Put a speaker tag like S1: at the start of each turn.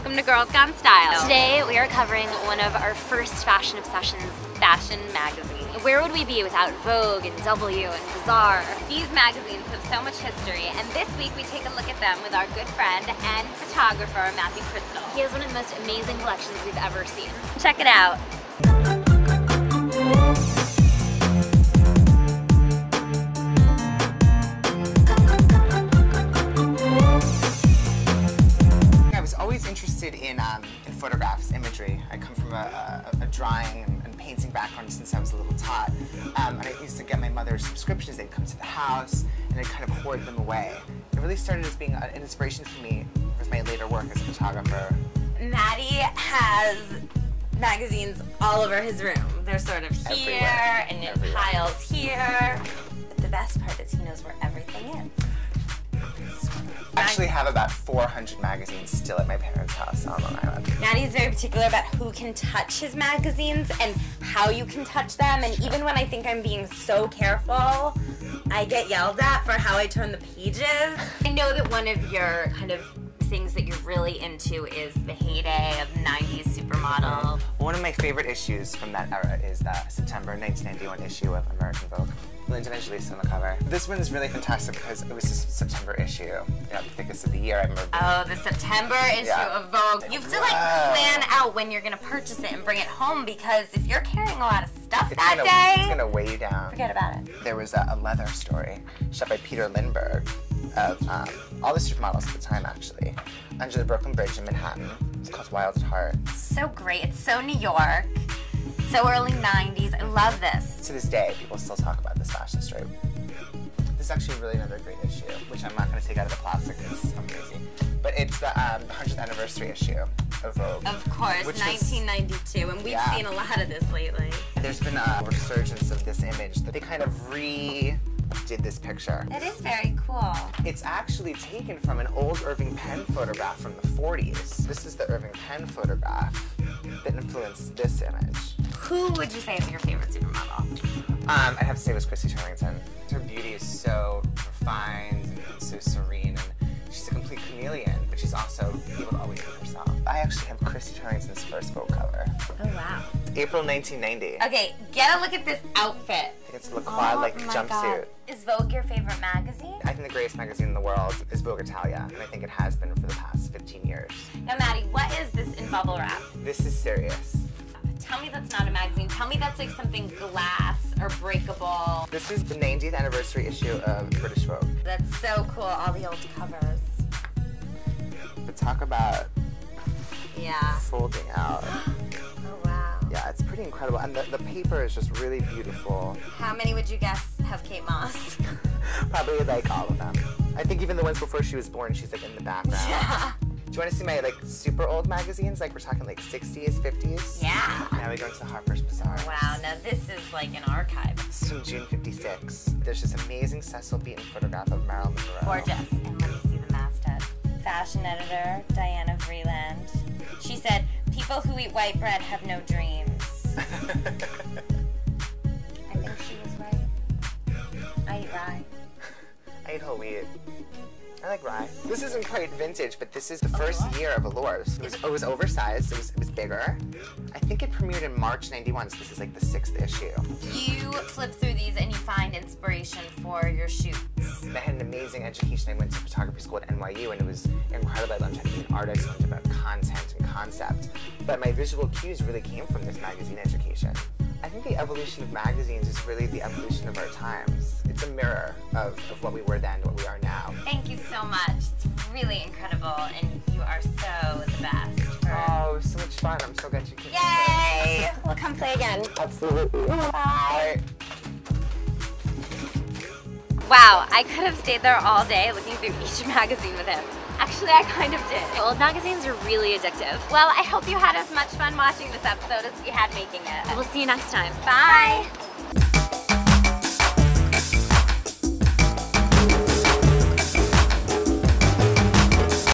S1: welcome to Girls Gone Style. Today we are covering one of our first fashion obsessions, Fashion Magazine. Where would we be without Vogue and W and Bazaar? These magazines have so much history, and this week we take a look at them with our good friend and photographer, Matthew Crystal. He has one of the most amazing collections we've ever seen. Check it out.
S2: Interested in photographs, imagery. I come from a drawing and painting background since I was a little tot. And I used to get my mother's subscriptions. They'd come to the house and I'd kind of hoard them away. It really started as being an inspiration for me with my later work as a photographer.
S1: Maddie has magazines all over his room. They're sort of here and in piles here. But the best part is he knows where everything is.
S2: I actually have about 400 magazines still at my parents' house on Long Island.
S1: Maddie's very particular about who can touch his magazines and how you can touch them, and even when I think I'm being so careful, I get yelled at for how I turn the pages. I know that one of your kind of things that you're really into is the heyday of 90s supermodel.
S2: One of my favorite issues from that era is the September 1991 issue of American Vogue. Linda Evangelista on the cover. This one is really fantastic because it was just a September issue. You know, the thickest of the year. I remember.
S1: Oh, the September issue of Vogue. You have to like plan out when you're gonna purchase it and bring it home, because if you're carrying a lot of stuff that day,
S2: it's gonna weigh you down.
S1: Forget about it.
S2: There was a leather story shot by Peter Lindbergh of all the supermodels at the time, actually, under the Brooklyn Bridge in Manhattan. It's called Wild at Heart.
S1: So great. It's so New York. So early 90s. I love this.
S2: To this day, people still talk about this fashion story. This is actually really another great issue, which I'm not going to take out of the plastic because I'm crazy. But it's the 100th anniversary issue of Vogue.
S1: Of course, 1992, and we've seen a lot of this lately.
S2: There's been a resurgence of this image. They kind of redid this picture.
S1: It is very cool.
S2: It's actually taken from an old Irving Penn photograph from the 40s. This is the Irving Penn photograph that influenced this image.
S1: Who would you say is your favorite supermodel?
S2: I'd have to say it was Christy Turlington. Her beauty is so refined and so serene, and she's a complete chameleon, but she's also able to always be herself. I actually have Christy Turlington's first Vogue cover.
S1: Oh wow.
S2: April 1990.
S1: Okay, get a look at this outfit.
S2: I think it's the quad jumpsuit.
S1: God. Is Vogue your favorite magazine?
S2: I think the greatest magazine in the world is Vogue Italia, and I think it has been for the past 15 years.
S1: Now Maddie, what is this in bubble wrap?
S2: This is serious.
S1: Tell me that's not a magazine. Tell me that's like something glass or breakable.
S2: This is the 90th anniversary issue of British Vogue.
S1: That's so cool, all the old covers.
S2: But talk about folding out.
S1: Oh wow.
S2: Yeah, it's pretty incredible. And the paper is just really beautiful.
S1: How many would you guess have Kate Moss?
S2: Probably like all of them. I think even the ones before she was born, she's like in the background.
S1: Yeah.
S2: Do you want to see my like super old magazines? Like we're talking like 60s, 50s?
S1: Yeah.
S2: Now we go into the Harper's Bazaar.
S1: Wow, now this is like an archive.
S2: This is from June 56. There's this amazing Cecil Beaton photograph of Marilyn Monroe.
S1: Gorgeous. And let me see the masthead. Fashion editor, Diana Vreeland. She said, people who eat white bread have no dreams. I think she was right. I eat rye.
S2: I eat whole wheat. I like rye. This isn't quite vintage, but this is the first year of Allures. It was oversized, it was bigger. I think it premiered in March 91, so this is like the 6th issue.
S1: You flip through these and you find inspiration for your shoots.
S2: I had an amazing education. I went to photography school at NYU, and it was incredible. I learned how to be an artist, learned about content and concept. But my visual cues really came from this magazine education. I think the evolution of magazines is really the evolution of our times. It's a mirror of what we were then to what we are now.
S1: Thank you so much. It's really incredible, and you are so the best.
S2: Oh, it was so much fun. I'm so glad you came.
S1: Yay! We'll come play again.
S2: Absolutely.
S1: Bye. Wow, I could have stayed there all day looking through each magazine with him. Actually, I kind of did. Old magazines are really addictive. Well, I hope you had as much fun watching this episode as we had making it. We'll see you next time. Bye!